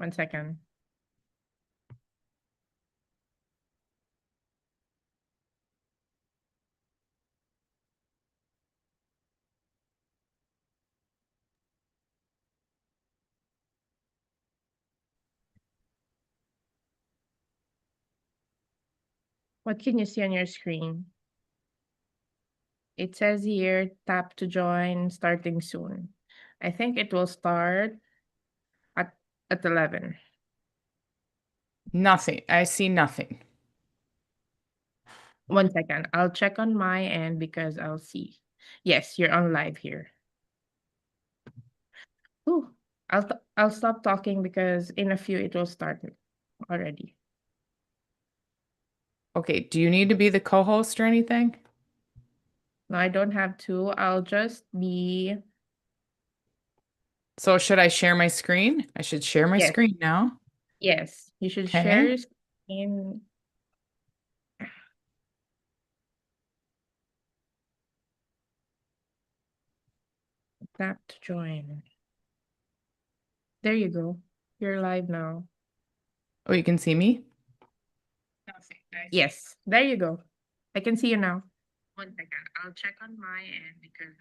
One second. What can you see on your screen? It says here, tap to join starting soon. I think it will start at 11. Nothing. I see nothing. One second. I'll check on my end because I'll see. Yes, you're on live here. Ooh, I'll stop talking because in a few it will start already. Okay, do you need to be the co-host or anything? No, I don't have to. I'll just be So should I share my screen? I should share my yes, screen now. yes. You should share Okay. your screen. Tap to join. There you go. You're live now. Oh, you can see me? Yes, there you go. I can see you now. One second. I'll check on my end because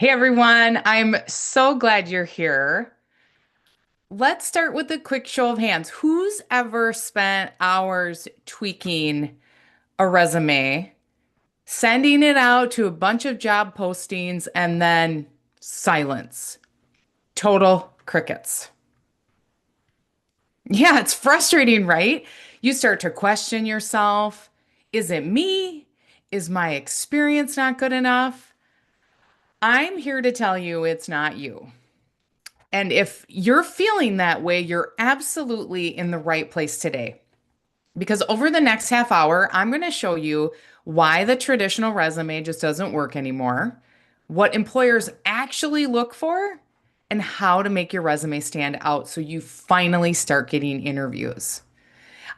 Hey everyone, I'm so glad you're here. Let's start with a quick show of hands. Who's ever spent hours tweaking a resume, sending it out to a bunch of job postings, and then silence? Total crickets. Yeah, it's frustrating, right? You start to question yourself. Is it me? Is my experience not good enough? I'm here to tell you it's not you. And if you're feeling that way, you're absolutely in the right place today. Because over the next half hour, I'm going to show you why the traditional resume just doesn't work anymore, what employers actually look for, and how to make your resume stand out so you finally start getting interviews.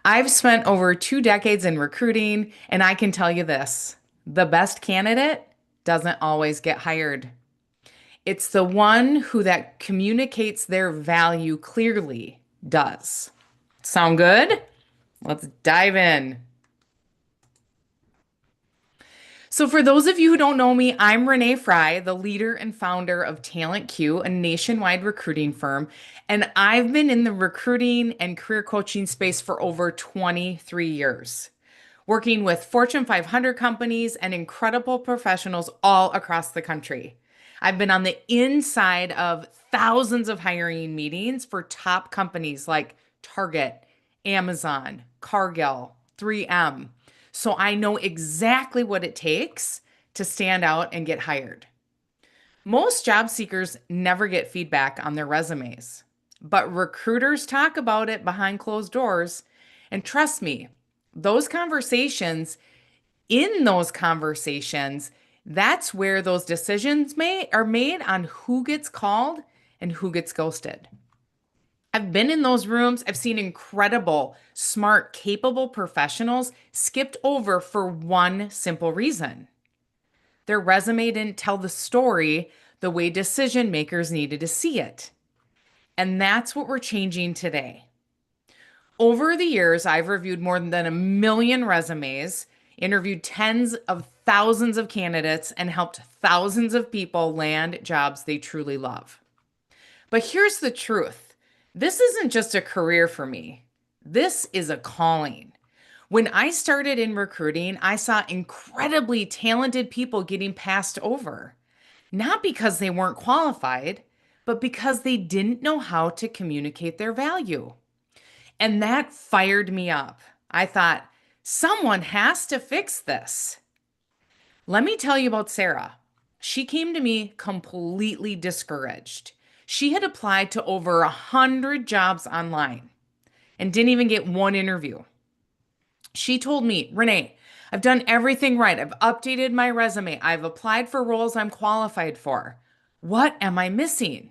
I've spent over 2 decades in recruiting, and I can tell you this: the best candidate doesn't always get hired. It's the one who that communicates their value clearly does. Sound good? Let's dive in. So, for those of you who don't know me, I'm Renee Fry, the leader and founder of Talent Q, a nationwide recruiting firm. And I've been in the recruiting and career coaching space for over 23 years, working with Fortune 500 companies and incredible professionals all across the country. I've been on the inside of thousands of hiring meetings for top companies like Target, Amazon, Cargill, 3M. So I know exactly what it takes to stand out and get hired. Most job seekers never get feedback on their resumes, but recruiters talk about it behind closed doors. And trust me, those conversations, in those conversations, that's where those decisions are made on who gets called and who gets ghosted. I've been in those rooms. I've seen incredible, smart, capable professionals skipped over for one simple reason: their resume didn't tell the story the way decision makers needed to see it. And that's what we're changing today. Over the years, I've reviewed more than 1 million resumes, interviewed tens of thousands of candidates, and helped thousands of people land jobs they truly love. But here's the truth: this isn't just a career for me, this is a calling. When I started in recruiting, I saw incredibly talented people getting passed over, not because they weren't qualified, but because they didn't know how to communicate their value. And that fired me up. I thought, someone has to fix this. Let me tell you about Sarah. She came to me completely discouraged. She had applied to over 100 jobs online and didn't even get one interview. She told me, Renee, I've done everything right. I've updated my resume. I've applied for roles I'm qualified for. What am I missing?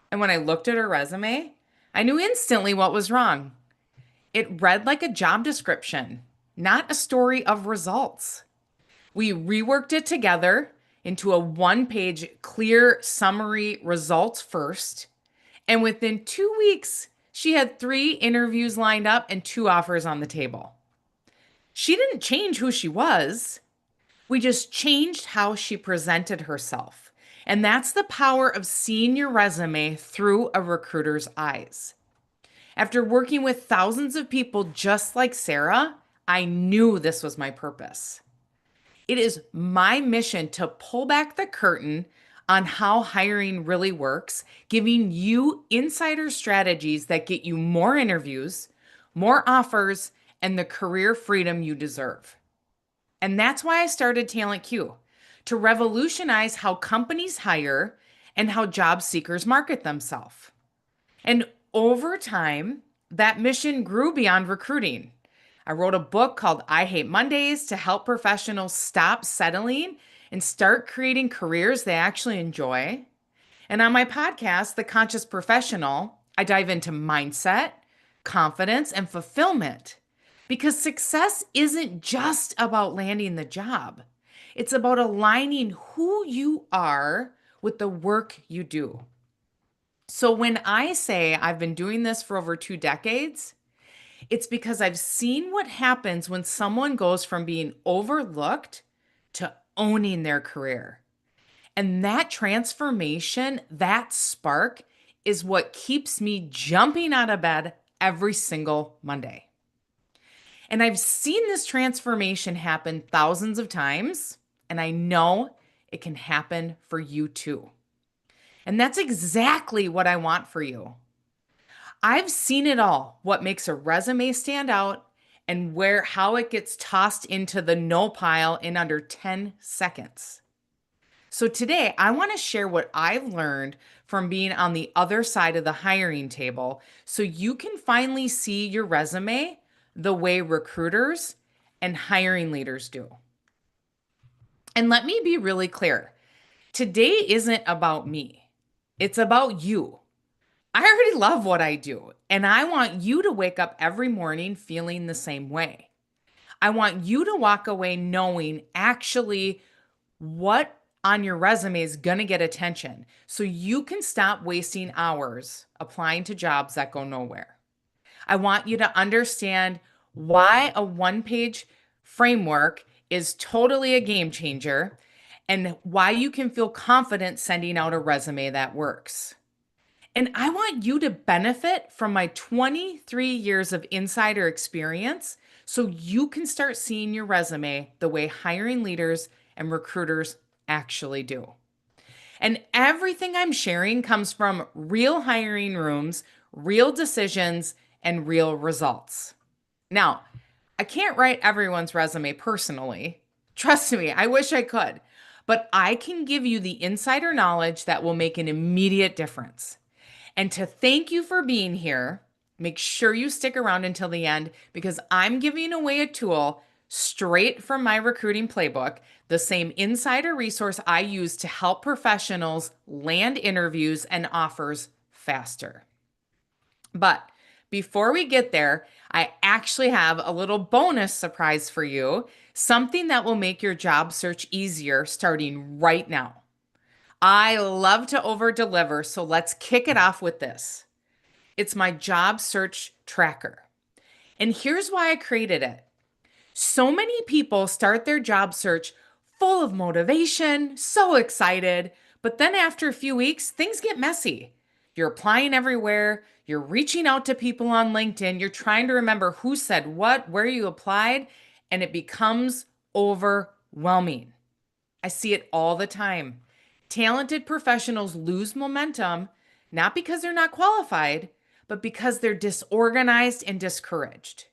And when I looked at her resume, I knew instantly what was wrong. It read like a job description, not a story of results. We reworked it together into a 1-page clear summary: results first. And within 2 weeks, she had 3 interviews lined up and 2 offers on the table. She didn't change who she was. We just changed how she presented herself. And that's the power of seeing your resume through a recruiter's eyes. After working with thousands of people just like Sarah, I knew this was my purpose. It is my mission to pull back the curtain on how hiring really works, giving you insider strategies that get you more interviews, more offers, and the career freedom you deserve. And that's why I started Talent Q, to revolutionize how companies hire and how job seekers market themselves. And over time, that mission grew beyond recruiting. I wrote a book called I Hate Mondays to help professionals stop settling and start creating careers they actually enjoy. And on my podcast, The Conscious Professional, I dive into mindset, confidence, and fulfillment, because success isn't just about landing the job. It's about aligning who you are with the work you do. So when I say I've been doing this for over 2 decades, it's because I've seen what happens when someone goes from being overlooked to owning their career. And that transformation, that spark, is what keeps me jumping out of bed every single Monday. And I've seen this transformation happen thousands of times, and I know it can happen for you too. And that's exactly what I want for you. I've seen it all, what makes a resume stand out and where how it gets tossed into the no pile in under 10 seconds. So today, I want to share what I've learned from being on the other side of the hiring table so you can finally see your resume the way recruiters and hiring leaders do. And let me be really clear. Today isn't about me. It's about you. I already love what I do, and I want you to wake up every morning feeling the same way. I want you to walk away knowing actually what on your resume is going to get attention so you can stop wasting hours applying to jobs that go nowhere. I want you to understand why a one-page framework is totally a game changer and why you can feel confident sending out a resume that works. And I want you to benefit from my 23 years of insider experience so you can start seeing your resume the way hiring leaders and recruiters actually do. And everything I'm sharing comes from real hiring rooms, real decisions, and real results. Now, I can't write everyone's resume personally. Trust me, I wish I could. But I can give you the insider knowledge that will make an immediate difference. And to thank you for being here, make sure you stick around until the end because I'm giving away a tool straight from my recruiting playbook, the same insider resource I use to help professionals land interviews and offers faster. But before we get there, I actually have a little bonus surprise for you, something that will make your job search easier starting right now. I love to over deliver, so let's kick it off with this. It's my job search tracker. And here's why I created it. So many people start their job search full of motivation, so excited, but then after a few weeks, things get messy. You're applying everywhere, you're reaching out to people on LinkedIn, you're trying to remember who said what, where you applied, and it becomes overwhelming. I see it all the time. Talented professionals lose momentum, not because they're not qualified, but because they're disorganized and discouraged.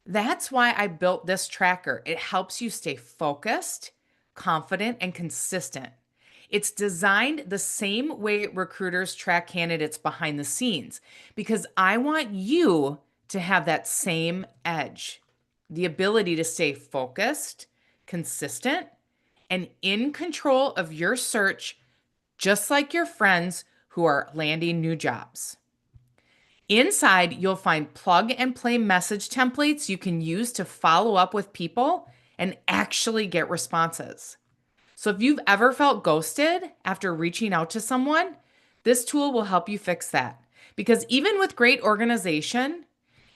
That's why I built this tracker. It helps you stay focused, confident, and consistent. It's designed the same way recruiters track candidates behind the scenes because I want you to have that same edge, the ability to stay focused, consistent, and in control of your search, just like your friends who are landing new jobs. Inside, you'll find plug and play message templates you can use to follow up with people and actually get responses. So if you've ever felt ghosted after reaching out to someone, this tool will help you fix that. Because even with great organization,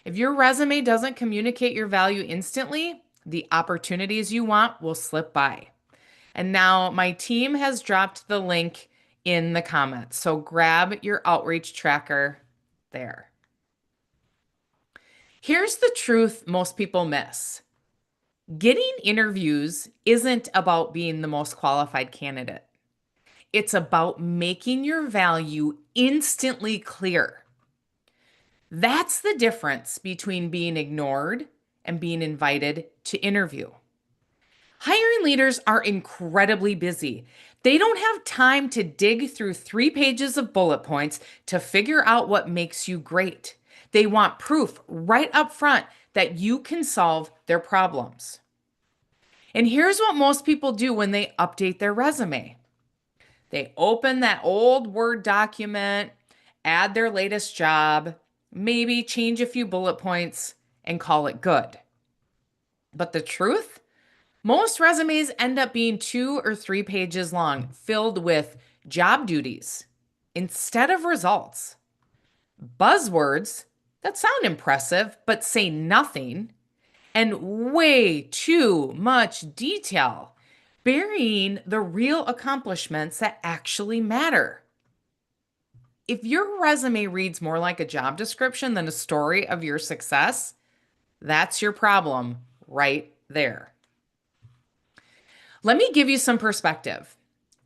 if your resume doesn't communicate your value instantly, the opportunities you want will slip by. And now my team has dropped the link in the comments. So grab your outreach tracker there. Here's the truth most people miss. Getting interviews isn't about being the most qualified candidate. It's about making your value instantly clear. That's the difference between being ignored and being invited to interview. Hiring leaders are incredibly busy. They don't have time to dig through 3 pages of bullet points to figure out what makes you great. They want proof right up front that you can solve their problems. And here's what most people do when they update their resume. They open that old Word document, add their latest job, maybe change a few bullet points, and call it good. But the truth? Most resumes end up being 2 or 3 pages long, filled with job duties instead of results. Buzzwords that sound impressive but say nothing, and way too much detail, burying the real accomplishments that actually matter. If your resume reads more like a job description than a story of your success, that's your problem right there. Let me give you some perspective.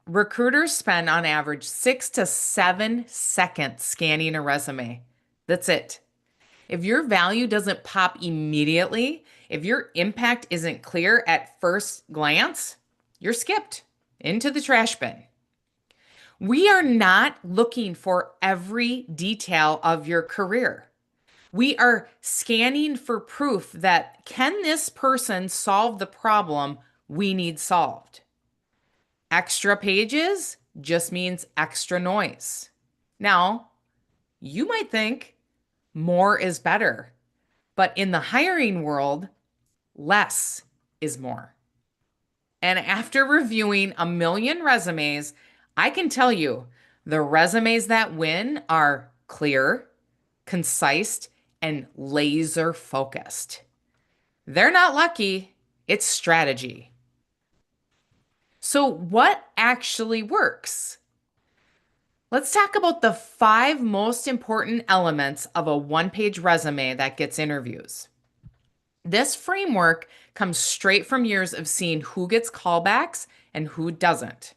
Recruiters spend on average 6 to 7 seconds scanning a resume. That's it. If your value doesn't pop immediately, if your impact isn't clear at first glance, you're skipped into the trash bin. We are not looking for every detail of your career. We are scanning for proof that can this person solve the problem we need solved? Extra pages just means extra noise. Now, you might think more is better, but in the hiring world, less is more. And after reviewing a million resumes, I can tell you the resumes that win are clear, concise, and laser focused. They're not lucky, it's strategy. So, what actually works? Let's talk about the 5 most important elements of a one-page resume that gets interviews. This framework comes straight from years of seeing who gets callbacks and who doesn't.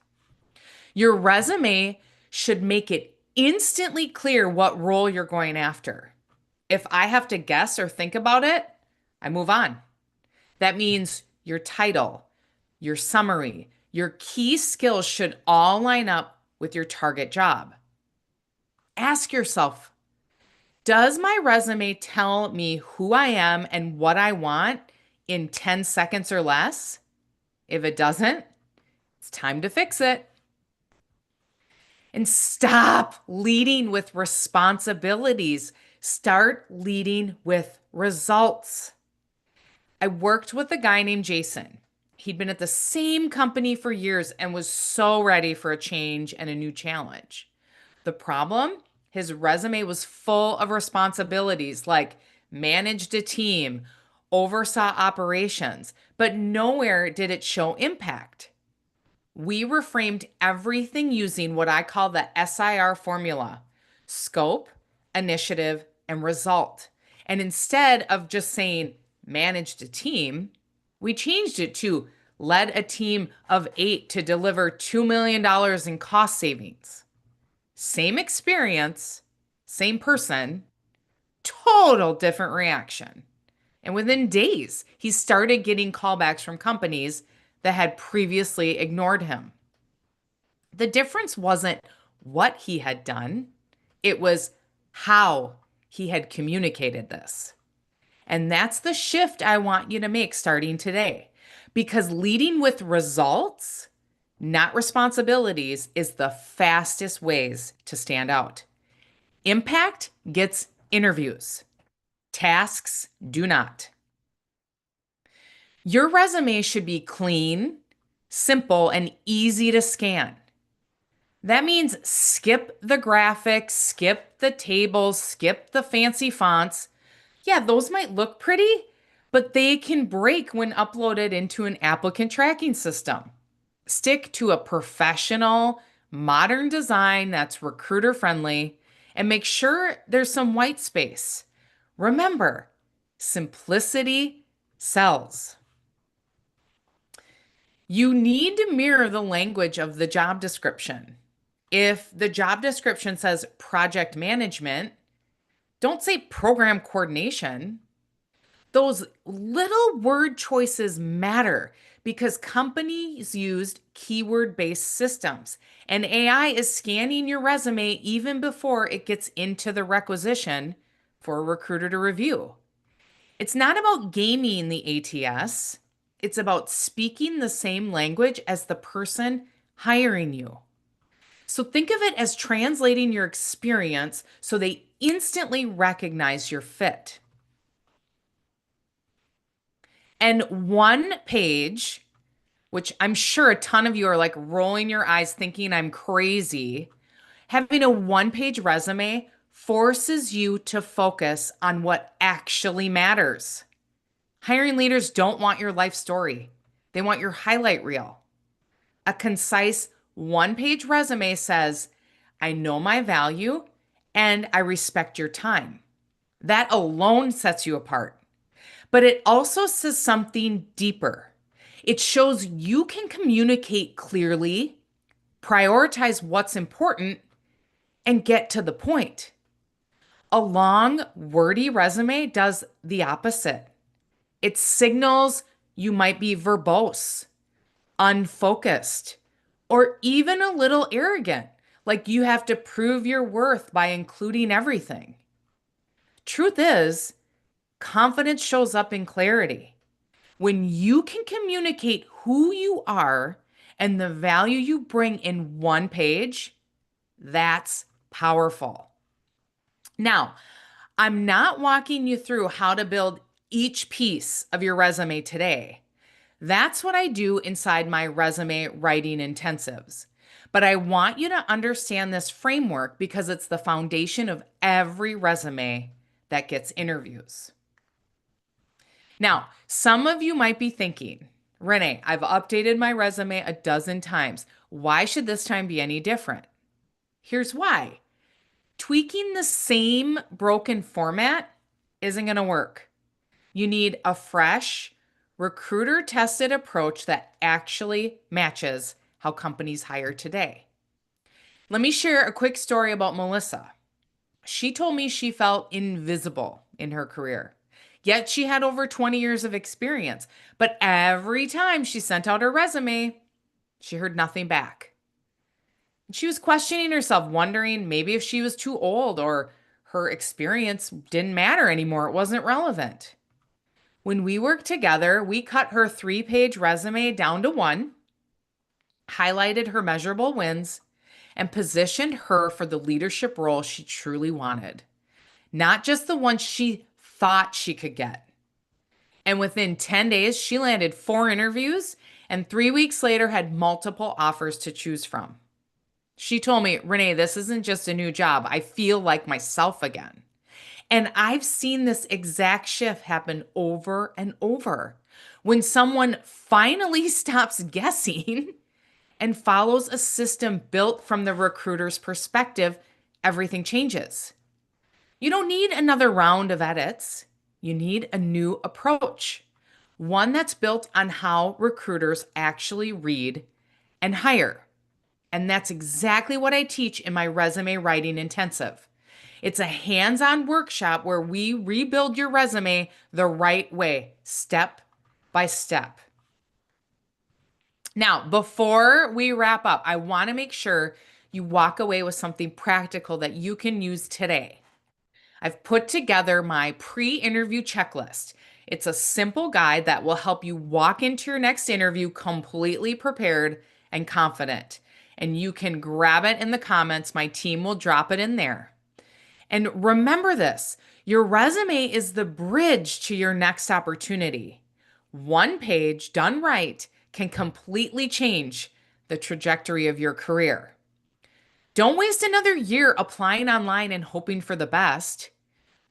Your resume should make it instantly clear what role you're going after. If I have to guess or think about it, I move on. That means your title, your summary, your key skills should all line up with your target job. Ask yourself, does my resume tell me who I am and what I want in 10 seconds or less? If it doesn't, it's time to fix it. And stop leading with responsibilities. Start leading with results. I worked with a guy named Jason. He'd been at the same company for years and was so ready for a change and a new challenge. The problem? His resume was full of responsibilities like managed a team, oversaw operations, but nowhere did it show impact. We reframed everything using what I call the SIR formula: scope, initiative, and result. And instead of just saying managed a team, we changed it to led a team of 8 to deliver $2 million in cost savings. Same experience, same person, total different reaction. And within days, he started getting callbacks from companies that had previously ignored him. The difference wasn't what he had done, it was how he had communicated this. And that's the shift I want you to make starting today. Because leading with results, not responsibilities, is the fastest ways to stand out. Impact gets interviews. Tasks do not. Your resume should be clean, simple, and easy to scan. That means skip the graphics, skip the tables, skip the fancy fonts. Yeah, those might look pretty, but they can break when uploaded into an applicant tracking system. Stick to a professional, modern design that's recruiter friendly and make sure there's some white space. Remember, simplicity sells. You need to mirror the language of the job description. If the job description says project management, don't say program coordination. Those little word choices matter because companies used keyword-based systems, and AI is scanning your resume even before it gets into the requisition for a recruiter to review. It's not about gaming the ATS. It's about speaking the same language as the person hiring you. So think of it as translating your experience so they instantly recognize your fit. And one page, which I'm sure a ton of you are like rolling your eyes thinking I'm crazy, having a one-page resume forces you to focus on what actually matters. Hiring leaders don't want your life story. They want your highlight reel. A concise one-page resume says, I know my value and I respect your time. That alone sets you apart. But it also says something deeper. It shows you can communicate clearly, prioritize what's important, and get to the point. A long, wordy resume does the opposite. It signals you might be verbose, unfocused, or even a little arrogant, like you have to prove your worth by including everything. Truth is, confidence shows up in clarity. When you can communicate who you are and the value you bring in one page, that's powerful. Now, I'm not walking you through how to build each piece of your resume today. That's what I do inside my resume writing intensives. But I want you to understand this framework because it's the foundation of every resume that gets interviews. Now, some of you might be thinking, Renee, I've updated my resume a dozen times. Why should this time be any different? Here's why. Tweaking the same broken format isn't going to work. You need a fresh, recruiter tested approach that actually matches how companies hire today. Let me share a quick story about Melissa. She told me she felt invisible in her career. Yet she had over 20 years of experience. But every time she sent out her resume, she heard nothing back. She was questioning herself, wondering maybe if she was too old or her experience didn't matter anymore. It wasn't relevant. When we worked together, we cut her 3-page resume down to 1, highlighted her measurable wins, and positioned her for the leadership role she truly wanted, not just the one she thought she could get. And within 10 days, she landed 4 interviews and 3 weeks later had multiple offers to choose from. She told me, Renee, this isn't just a new job. I feel like myself again. And I've seen this exact shift happen over and over. When someone finally stops guessing and follows a system built from the recruiter's perspective, everything changes. You don't need another round of edits. You need a new approach, one that's built on how recruiters actually read and hire. And that's exactly what I teach in my resume writing intensive. It's a hands-on workshop where we rebuild your resume the right way, step by step. Now, before we wrap up, I want to make sure you walk away with something practical that you can use today. I've put together my pre-interview checklist. It's a simple guide that will help you walk into your next interview completely prepared and confident. And you can grab it in the comments. My team will drop it in there. And remember this, your resume is the bridge to your next opportunity. One page done right can completely change the trajectory of your career. Don't waste another year applying online and hoping for the best.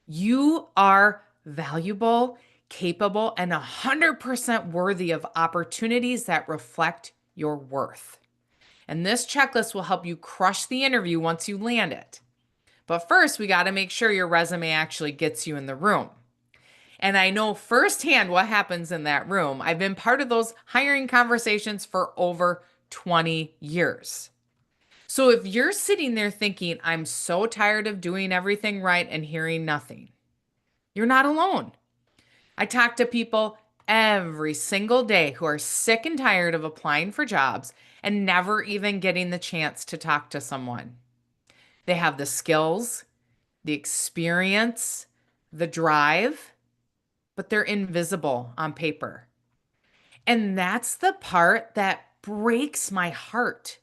You are valuable, capable, and 100% worthy of opportunities that reflect your worth. And this checklist will help you crush the interview once you land it. But first, we got to make sure your resume actually gets you in the room. And I know firsthand what happens in that room. I've been part of those hiring conversations for over 20 years. So if you're sitting there thinking, I'm so tired of doing everything right and hearing nothing, you're not alone. I talk to people every single day who are sick and tired of applying for jobs and never even getting the chance to talk to someone. They have the skills, the experience, the drive, but they're invisible on paper. And that's the part that breaks my heart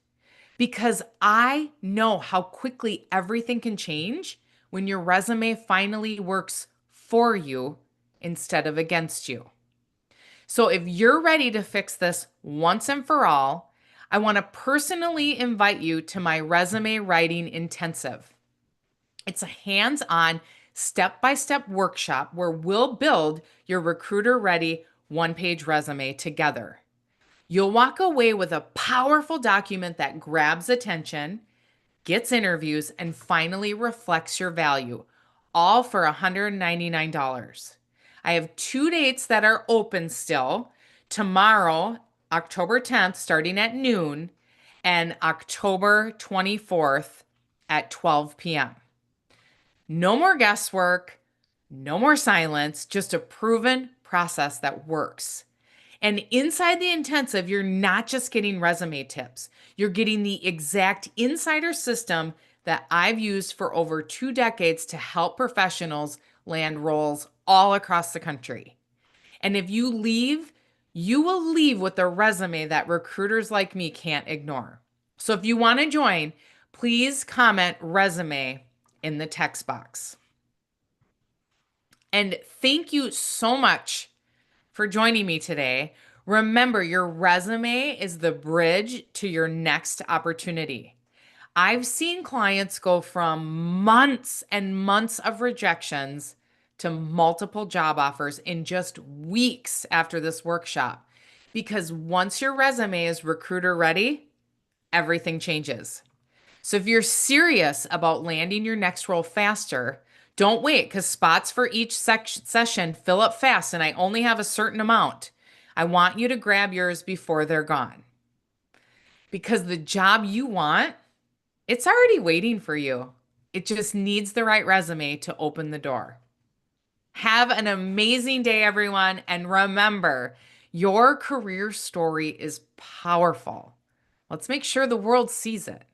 because I know how quickly everything can change when your resume finally works for you instead of against you. So if you're ready to fix this once and for all, I want to personally invite you to my resume writing intensive. It's a hands-on, step-by-step workshop where we'll build your recruiter-ready one-page resume together. You'll walk away with a powerful document that grabs attention, gets interviews, and finally reflects your value, all for $199. I have 2 dates that are open still. Tomorrow, October 10th, starting at noon, and October 24th at 12 p.m. No more guesswork, no more silence, just a proven process that works. And inside the intensive, you're not just getting resume tips, you're getting the exact insider system that I've used for over 2 decades to help professionals land roles all across the country. And if you leave, you will leave with a resume that recruiters like me can't ignore. So if you want to join, please comment resume in the text box. And thank you so much for joining me today. Remember, your resume is the bridge to your next opportunity. I've seen clients go from months and months of rejections to multiple job offers in just weeks after this workshop. Because once your resume is recruiter ready, everything changes. So if you're serious about landing your next role faster, don't wait because spots for each session fill up fast and I only have a certain amount. I want you to grab yours before they're gone. Because the job you want, it's already waiting for you. It just needs the right resume to open the door. Have an amazing day, everyone. And remember, your career story is powerful. Let's make sure the world sees it.